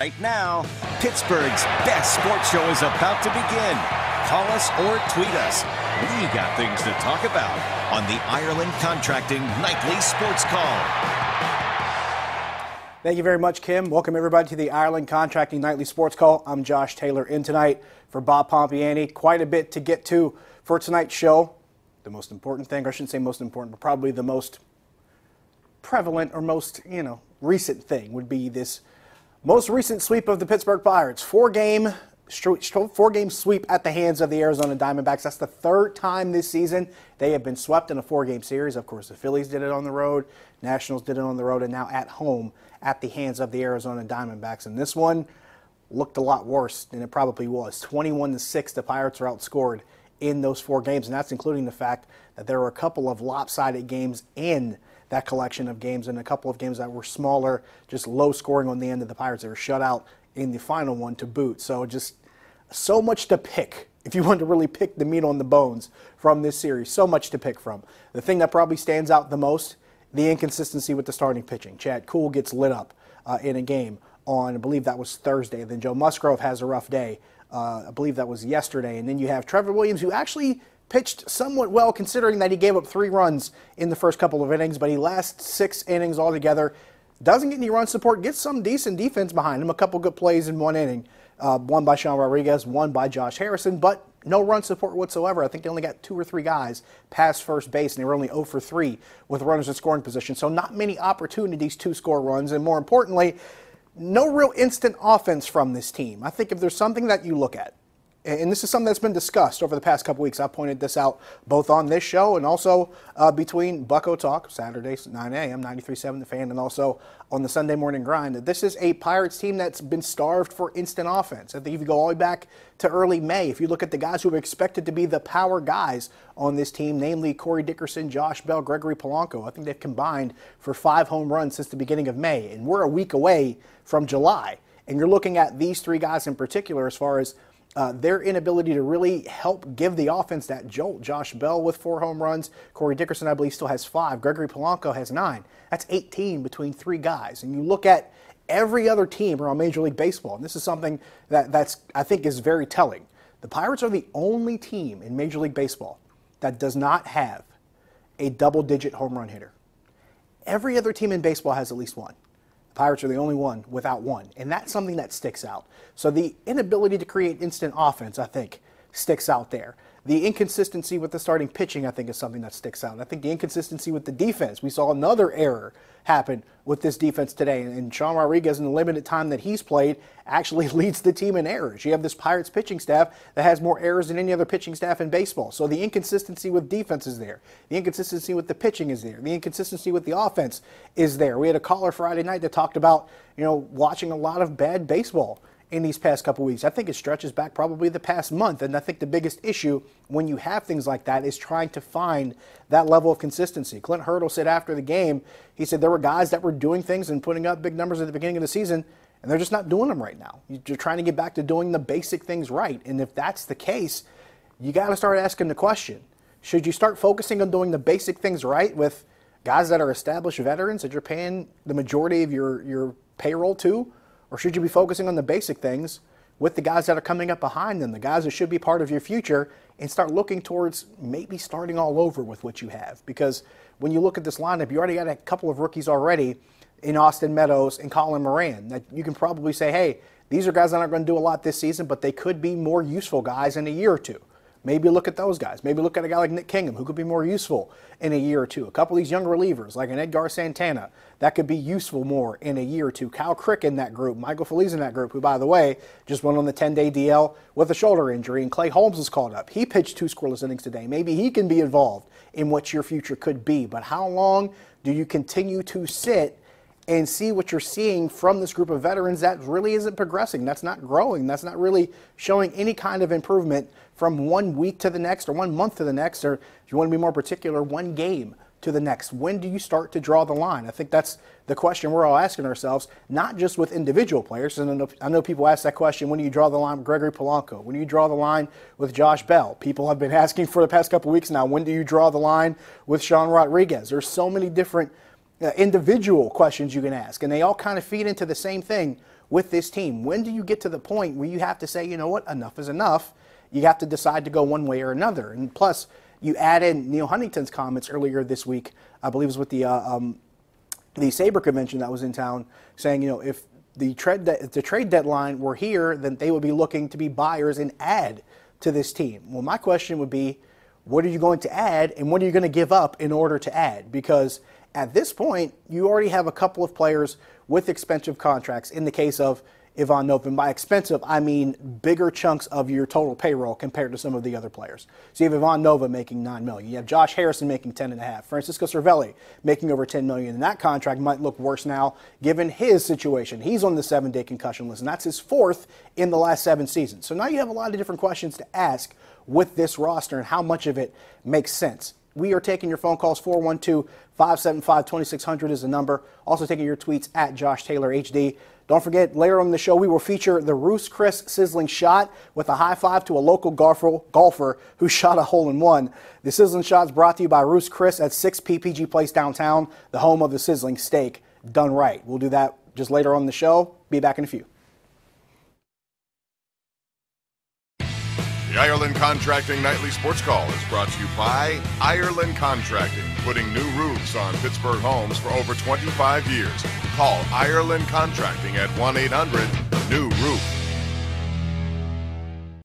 Right now, Pittsburgh's best sports show is about to begin. Call us or tweet us. We got things to talk about on the Ireland Contracting Nightly Sports Call. Thank you very much, Kim. Welcome, everybody, to the Ireland Contracting Nightly Sports Call. I'm Josh Taylor in tonight for Bob Pompiani. Quite a bit to get to for tonight's show. The most important thing, or I shouldn't say most important, but probably the most prevalent or most, recent thing would be this most recent sweep of the Pittsburgh Pirates. Four-game sweep at the hands of the Arizona Diamondbacks. That's the third time this season they have been swept in a four-game series. Of course, the Phillies did it on the road, Nationals did it on the road, and now at home at the hands of the Arizona Diamondbacks. And this one looked a lot worse than it probably was. 21-6, the Pirates are outscored in those four games, and that's including the fact that there were a couple of lopsided games in that collection of games, and a couple of games that were smaller, just low scoring on the end of the Pirates. They were shut out in the final one to boot. So just so much to pick if you want to really pick the meat on the bones from this series. So much to pick from. The thing that probably stands out the most, the inconsistency with the starting pitching. Chad Kuhl gets lit up in a game on, I believe that was Thursday. Then Joe Musgrove has a rough day. I believe that was yesterday. And then you have Trevor Williams, who actually pitched somewhat well considering that he gave up 3 runs in the first couple of innings, but he lasts 6 innings altogether. Doesn't get any run support, gets some decent defense behind him, a couple good plays in one inning. One by Sean Rodriguez, one by Josh Harrison, but no run support whatsoever. I think they only got 2 or 3 guys past first base, and they were only 0 for 3 with runners in scoring position. So not many opportunities to score runs, and more importantly, no real instant offense from this team. I think if there's something that you look at, and this is something that's been discussed over the past couple weeks. I pointed this out both on this show and also between Bucko Talk, Saturdays at 9 a.m., 93.7 The Fan, and also on the Sunday Morning Grind. This is a Pirates team that's been starved for instant offense. I think if you go all the way back to early May, if you look at the guys who were expected to be the power guys on this team, namely Corey Dickerson, Josh Bell, Gregory Polanco, I think they've combined for 5 home runs since the beginning of May. And we're a week away from July. And you're looking at these 3 guys in particular as far as their inability to really help give the offense that jolt. Josh Bell with 4 home runs. Corey Dickerson, I believe, still has 5. Gregory Polanco has 9. That's 18 between 3 guys. And you look at every other team around Major League Baseball, and this is something that's I think is very telling. The Pirates are the only team in Major League Baseball that does not have a double-digit home run hitter. Every other team in baseball has at least one. Pirates are the only one without one, and that's something that sticks out. So the inability to create instant offense, I think, sticks out there. The inconsistency with the starting pitching, I think, is something that sticks out. I think the inconsistency with the defense. We saw another error happen with this defense today, and Sean Rodriguez, in the limited time that he's played, actually leads the team in errors. You have this Pirates pitching staff that has more errors than any other pitching staff in baseball. So the inconsistency with defense is there. The inconsistency with the pitching is there. The inconsistency with the offense is there. We had a caller Friday night that talked about, watching a lot of bad baseball in these past couple weeks. I think it stretches back probably the past month, and I think the biggest issue when you have things like that is trying to find that level of consistency. Clint Hurdle said after the game, he said there were guys that were doing things and putting up big numbers at the beginning of the season, and they're just not doing them right now. You're trying to get back to doing the basic things right, and if that's the case, you got to start asking the question, should you start focusing on doing the basic things right with guys that are established veterans that you're paying the majority of your payroll to? Or should you be focusing on the basic things with the guys that are coming up behind them, the guys that should be part of your future, and start looking towards maybe starting all over with what you have? Because when you look at this lineup, you already got a couple of rookies already in Austin Meadows and Colin Moran that you can probably say, hey, these are guys that aren't going to do a lot this season, but they could be more useful guys in a year or two. Maybe look at those guys. Maybe look at a guy like Nick Kingham, who could be more useful in a year or two. A couple of these young relievers, like an Edgar Santana, that could be useful more in a year or two. Kyle Crick in that group, Michael Feliz in that group, who, by the way, just went on the 10-day DL with a shoulder injury, and Clay Holmes was called up. He pitched 2 scoreless innings today. Maybe he can be involved in what your future could be. But how long do you continue to sit and see what you're seeing from this group of veterans that really isn't progressing, that's not growing, that's not really showing any kind of improvement from 1 week to the next or 1 month to the next, or if you want to be more particular, 1 game to the next? When do you start to draw the line? I think that's the question we're all asking ourselves, not just with individual players. And I know people ask that question, when do you draw the line with Gregory Polanco? When do you draw the line with Josh Bell? People have been asking for the past couple weeks now, when do you draw the line with Sean Rodriguez? There's so many different individual questions you can ask, and they all kind of feed into the same thing. with this team? When do you get to the point where you have to say, you know what, enough is enough? You have to decide to go one way or another. And plus, you add in Neil Huntington's comments earlier this week, I believe it was with the Sabre convention that was in town, saying, you know, if the trade deadline were here, then they would be looking to be buyers and add to this team. Well, my question would be, what are you going to add and what are you going to give up in order to add? Because at this point, you already have a couple of players with expensive contracts. In the case of Ivan Nova, and by expensive, I mean bigger chunks of your total payroll compared to some of the other players. So you have Ivan Nova making $9 million. You have Josh Harrison making $10.5 million. Francisco Cervelli making over $10 million. And that contract might look worse now given his situation. He's on the 7-day concussion list, and that's his 4th in the last 7 seasons. So now you have a lot of different questions to ask with this roster and how much of it makes sense. We are taking your phone calls. 412-575-2600 is the number. Also taking your tweets at Josh Taylor HD. Don't forget, later on in the show, we will feature the Roos Chris sizzling shot with a high five to a local golfer who shot a hole-in-one. The sizzling shot is brought to you by Roos Chris at 6 PPG Place downtown, the home of the sizzling steak done right. We'll do that just later on in the show. Be back in a few. The Ireland Contracting Nightly Sports Call is brought to you by Ireland Contracting, putting new roofs on Pittsburgh homes for over 25 years. Call Ireland Contracting at 1-800-NEW-ROOF.